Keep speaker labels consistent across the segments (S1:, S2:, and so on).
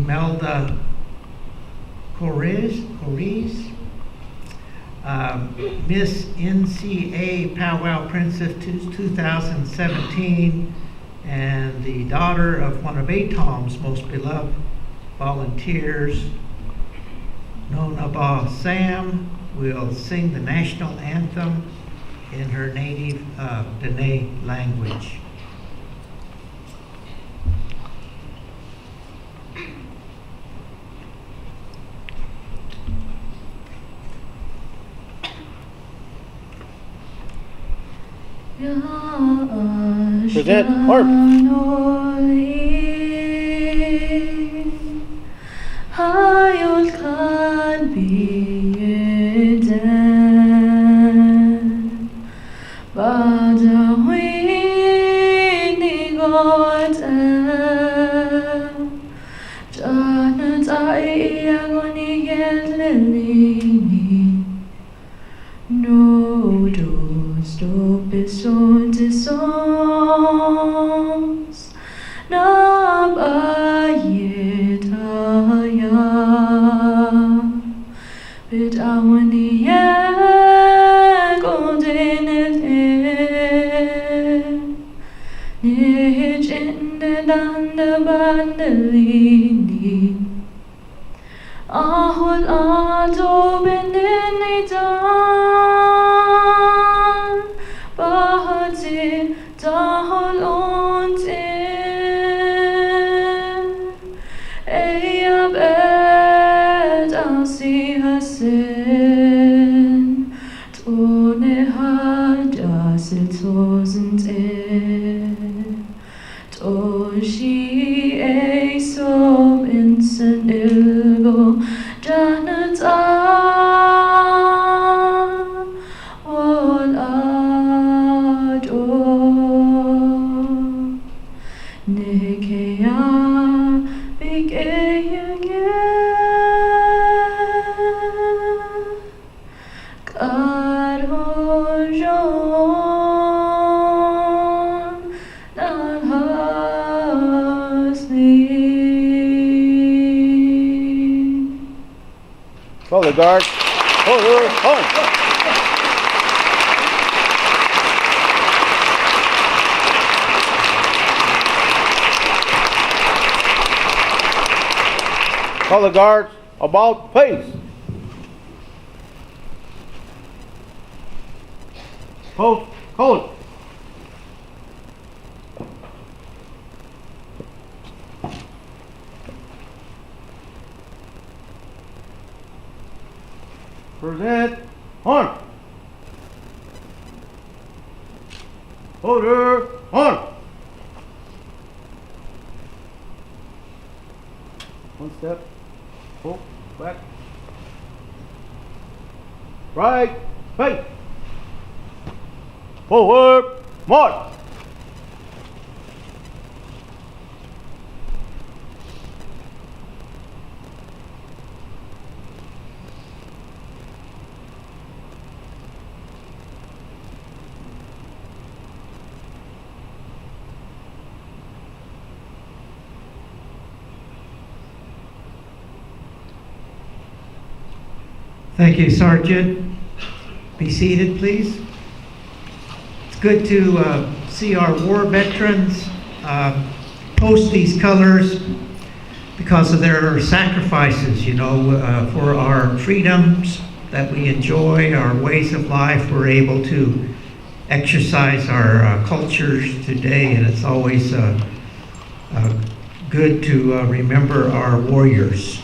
S1: Imelda Coriz, Miss NCA Powwow Princess 2017, and the daughter of one of ATALM's most beloved volunteers, Nonaba Sam, will sing the national anthem in her native Dene language.
S2: Present harp. Color guard, order, home. Color guards, about face. Post, hold. Present, on. Order, on. One step, pull, back. Right, face. Forward, march.
S1: Thank you, Sergeant. Be seated, please. It's good to see our war veterans post these colors because of their sacrifices, for our freedoms that we enjoy, our ways of life. We're able to exercise our cultures today, and it's always good to remember our warriors.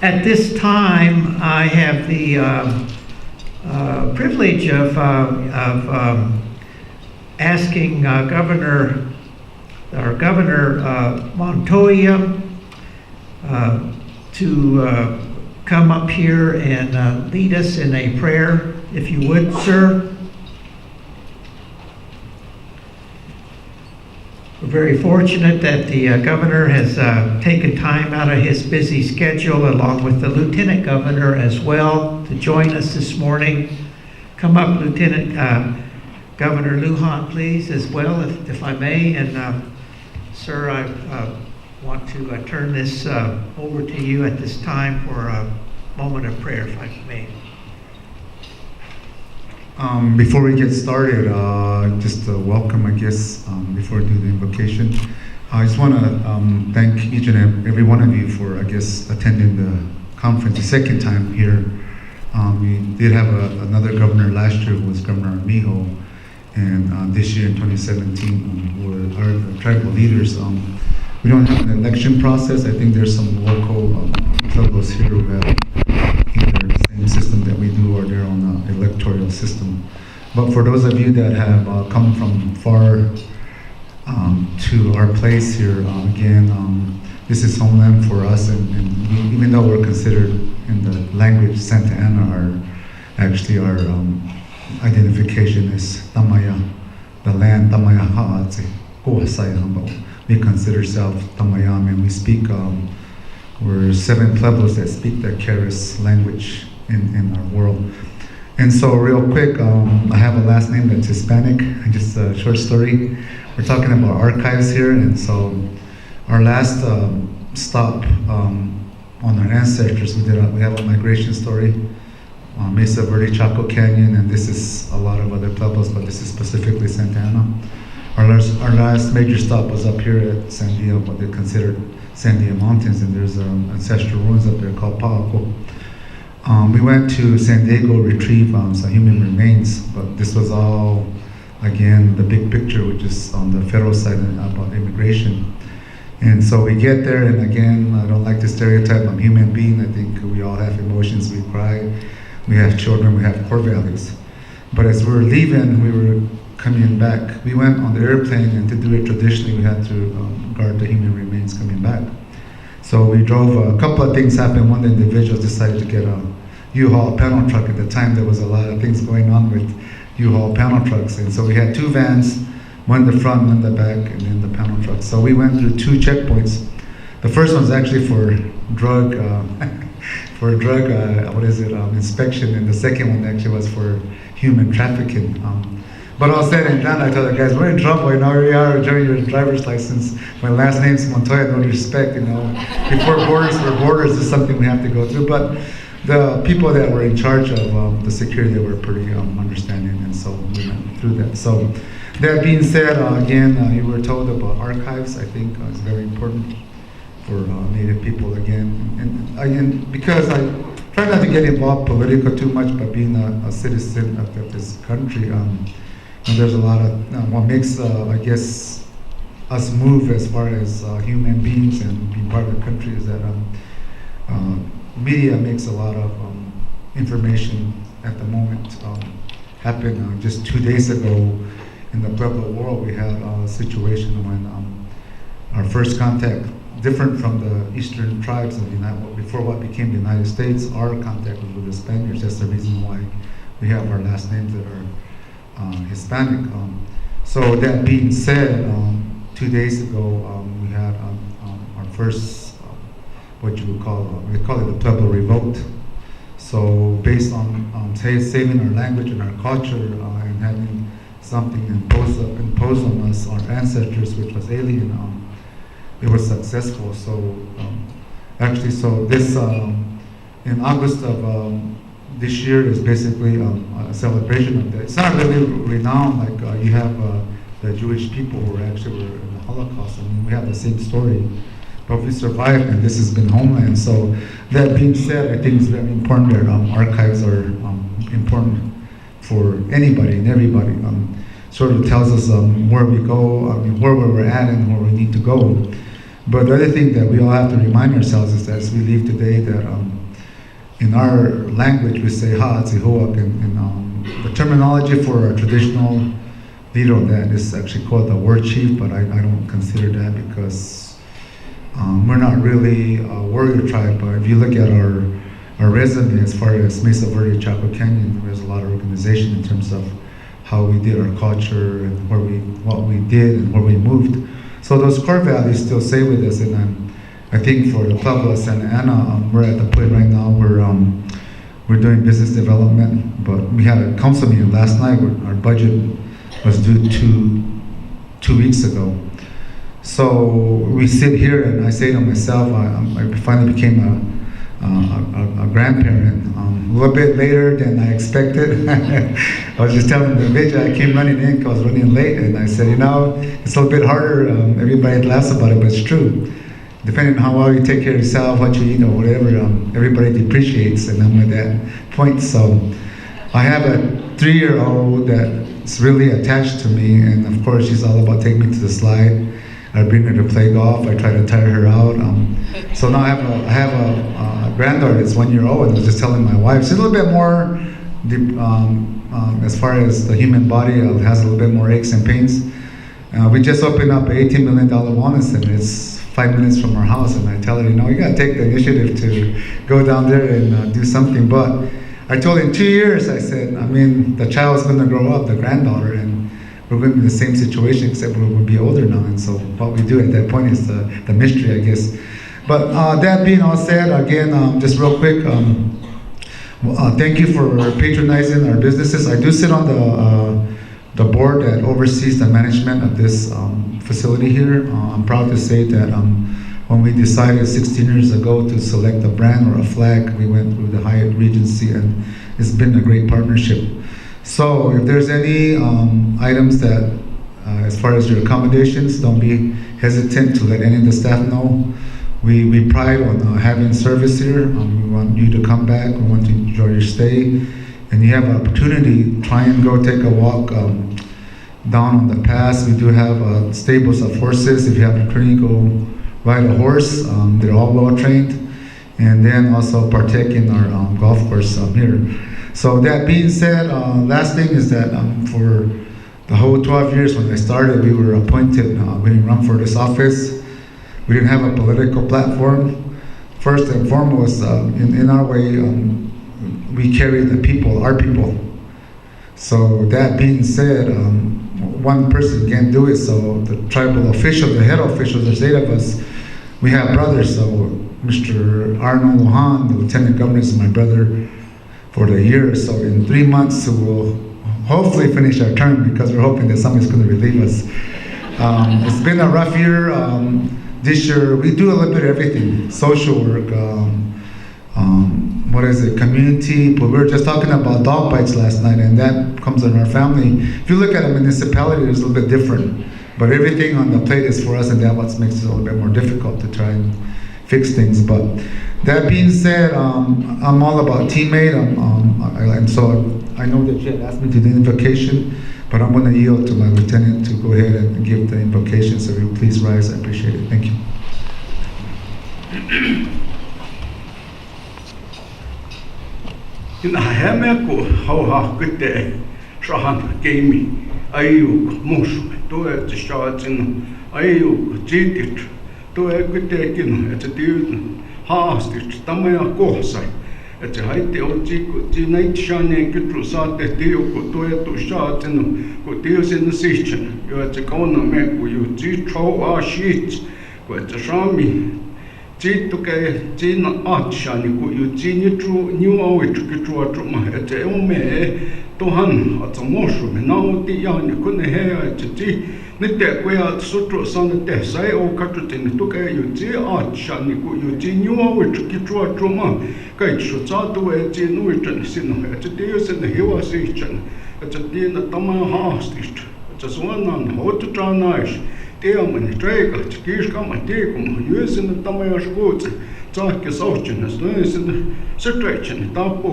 S1: At this time, I have the privilege of asking Governor Montoya to come up here and lead us in a prayer, if you would, sir. We're very fortunate that the governor has taken time out of his busy schedule, along with the lieutenant governor as well, to join us this morning. Come up, Lieutenant Governor Lujan, please, as well, if I may. And sir, I've want to turn this over to you at this time for a moment of prayer, if I may.
S3: Before we get started, just a welcome, I guess, before I do the invocation. I just want to thank each and every one of you for, I guess, attending the conference the second time here. We did have another governor last year, who was Governor Armijo, and this year in 2017, were our tribal leaders. We don't have an election process. I think there's some local fellows here who have either the same system that we do or their own electoral system. But for those of you that have come from far to our place here, again, this is homeland for us, and even though we're considered in the language Santa Ana, our identification is Tamaya, the land Tamaya Ha'atse, Kuhasai Hambao. We consider ourselves Tamayam, and we speak, we're 7 Pueblos that speak the Keres language in our world. And so real quick, I have a last name that's Hispanic, just a short story. We're talking about archives here, and so our last stop on our ancestors, we have a migration story, Mesa Verde, Chaco Canyon, and this is a lot of other Pueblos, but this is specifically Santa Ana. Our last major stop was up here at Sandia, what they consider Sandia Mountains, and there's ancestral ruins up there called Paako. We went to San Diego, retrieve some human remains, but this was all, again, the big picture, which is on the federal side about immigration. And so we get there, and again, I don't like the stereotype, I'm a human being. I think we all have emotions, we cry, we have children, we have core values. But as we were leaving, we were coming back. We went on the airplane, and to do it traditionally, we had to guard the human remains coming back. So we drove, a couple of things happened. One of the individuals decided to get a U-Haul panel truck. At the time, there was a lot of things going on with U-Haul panel trucks. And so we had 2 vans, one in the front, one in the back, and then the panel truck. So we went through 2 checkpoints. The first one's actually for drug, inspection, and the second one actually was for human trafficking. But all said and done, I told the guys, we're in trouble, we are enjoying your driver's license. My last name's Montoya, no respect, Before borders were borders, this is something we have to go through. But the people that were in charge of the security, they were pretty understanding, and so we went through that. So that being said, again, you were told about archives. I think it's very important for Native people again. And again, because I try not to get involved politically too much, but being a citizen of this country, and there's a lot of what makes, I guess, us move as far as human beings and being part of the country is that media makes a lot of information at the moment happen. Just 2 days ago in the Pueblo world, we had a situation when our first contact, different from the eastern tribes of before what became the United States, our contact was with the Spaniards. That's the reason why we have our last names that are Hispanic. So that being said, 2 days ago we had our first, what you would call, we call it the Pueblo Revolt. So based on saving our language and our culture and having something imposed on us, our ancestors, which was alien, it was successful. So actually, so this in August of this year is basically a celebration of that. It's not really renowned like you have the Jewish people who actually were in the Holocaust. I mean, we have the same story, but we survived, and this has been homeland. So that being said, I think it's very important that archives are important for anybody and everybody. Sort of tells us where we go, where we're at, and where we need to go. But the other thing that we all have to remind ourselves is that as we leave today, that in our language we say ha'atzihoak, and the terminology for a traditional leader of that is actually called the war chief, but I don't consider that because we're not really a warrior tribe. But if you look at our resume as far as Mesa Verde, Chaco Canyon, there's a lot of organization in terms of how we did our culture and what we did and where we moved. So those core values still stay with us, and I think for the Pueblo of Santa Ana, we're at the point right now where we're doing business development, but we had a council meeting last night where our budget was due 2 weeks ago. So we sit here, and I say to myself, I finally became a grandparent a little bit later than I expected. I was just telling the vigil, I came running in because I was running late, and I said, it's a little bit harder. Everybody laughs about it, but it's true. Depending on how well you take care of yourself, what you eat, or whatever, everybody depreciates, and I'm at that point. So I have a 3-year-old that's really attached to me, and of course she's all about taking me to the slide. I bring her to play golf. I try to tire her out. So now I have a granddaughter that's 1 year old, and I was just telling my wife, she's a little bit more, as far as the human body, has a little bit more aches and pains. We just opened up an $18 million wellness center. It's 5 minutes from our house, and I tell her, you gotta take the initiative to go down there and do something. But I told her in 2 years, I said, the child's gonna grow up, the granddaughter, and we're going to be in the same situation, except we'll be older now. And so what we do at that point is the mystery, I guess. But that being all said, again, just real quick, thank you for patronizing our businesses. I do sit on the board that oversees the management of this facility here. I'm proud to say that when we decided 16 years ago to select a brand or a flag, we went through the Hyatt Regency, and it's been a great partnership. So if there's any items that, as far as your accommodations, don't be hesitant to let any of the staff know. We pride on having service here. We want you to come back. We want you to enjoy your stay. And you have an opportunity, try and go take a walk down on the pass. We do have stables of horses. If you have an opportunity, go ride a horse. They're all well trained. And then also partake in our golf course here. So that being said, last thing is that for the whole 12 years when I started, we were appointed, we didn't run for this office. We didn't have a political platform. First and foremost, in our way, we carry the people, our people. So that being said, one person can't do it, so the tribal officials, the head officials, there's 8 of us, we have brothers. So Mr. Arnold Lujan, the lieutenant governor, is my brother for the year. So in 3 months, we'll hopefully finish our term, because we're hoping that somebody's going to relieve us. It's been a rough year. This year, we do a little bit of everything. Social work, community. But we were just talking about dog bites last night, and that comes in our family. If you look at a municipality, it's a little bit different. But everything on the plate is for us, and that's what makes it a little bit more difficult to try and fix things. But that being said, I'm all about teammate, and so I know that you had asked me to do the invocation, but I'm going to yield to my lieutenant to go ahead and give the invocation. So will you please rise? I appreciate it. Thank you.
S4: In Hameku, how good day, Shahan gave me. Ayuk, Mushum, do it the shots in Ayuk, Jidit, do a good day in at a dude, Hastich, Tamaya Kosa, at the height of the night shining good result that Dio could do it to shots and good deals in the season. You at the corner make you throw our sheets, but the Shami. Took Jin Archani, could you genie true new away to get to a drama at the Ome, Tohan, at the mushroom, now the young you couldn't hear at the tea, Nite Quia Sutros on the desk, I all cut it in, took a you tea Archani, could you genie away to get to a drama, Kate should start to a gin written, sin at the days in the Hill season, at the din at Tama hostage, just one on how to try nice. Teaman, Drake, Kishkam, and Tekum, using the Tamayash goods, Tarkis Ocean, as long as in the situation, Tapo,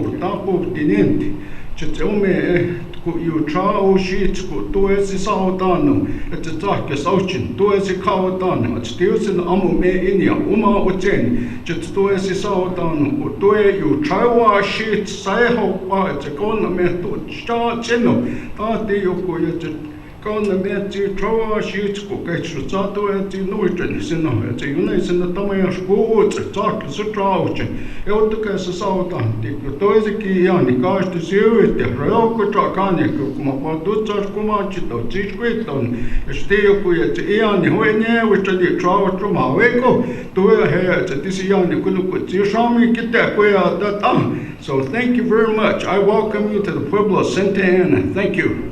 S4: Tinenti, Chetome, you trao sheets, to as the Saudano, at the Tarkis Ocean, to as the Kaudano, at Steels in Amume India, Uma Uchen, just to as the Saudano, to you trao sheets, Saiho, at the Goname, to Chino, Tati Yokoya. Gonna met the Troa sheets, Coquetch, Sato, and the Norton, Sino, at the Unis in the Tamayash goods, Tark, the Trouch, Elticas, the Southern, the Toiziki, and the Gosh to Zero, the Roko Tracanic, Mapadutas, Comachito, Tisquiton, Esteo, the Ian, Huene, which the Trout from Haweco, to a hair, the Tisian, Kuluku, Shami, Kitaquea, that. So thank you very much. I welcome you to the Pueblo Santa Ana. Thank you.